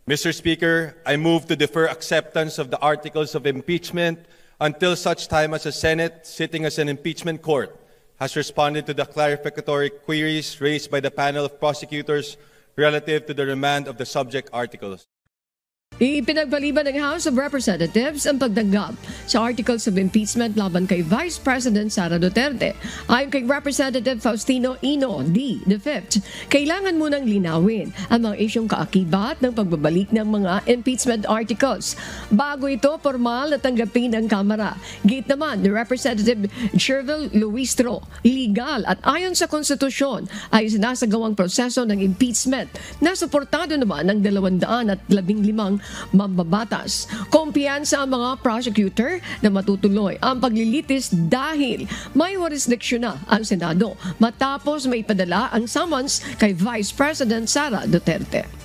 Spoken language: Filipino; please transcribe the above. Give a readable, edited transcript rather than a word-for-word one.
Mr. Speaker, I move to defer acceptance of the articles of impeachment until such time as the Senate, sitting as an impeachment court, has responded to the clarificatory queries raised by the panel of prosecutors relative to the remand of the subject articles. Ipinagpaliban ng House of Representatives ang pagtanggap sa articles of impeachment laban kay Vice President Sara Duterte. Ayon kay Representative Faustino Ino D. V, kailangan munang linawin ang mga isyong kaakibat ng pagbabalik ng mga impeachment articles bago ito formal na tanggapin ng Kamara. Git naman ni Representative Chervil Luistro, legal at ayon sa konstitusyon ay sinasagawang proseso ng impeachment na suportado naman ng 215 mambabatas. Kumpiyansa ang mga prosecutor na matutuloy ang paglilitis dahil may jurisdiksyon na ang Senado matapos may padala ang summons kay Vice President Sara Duterte.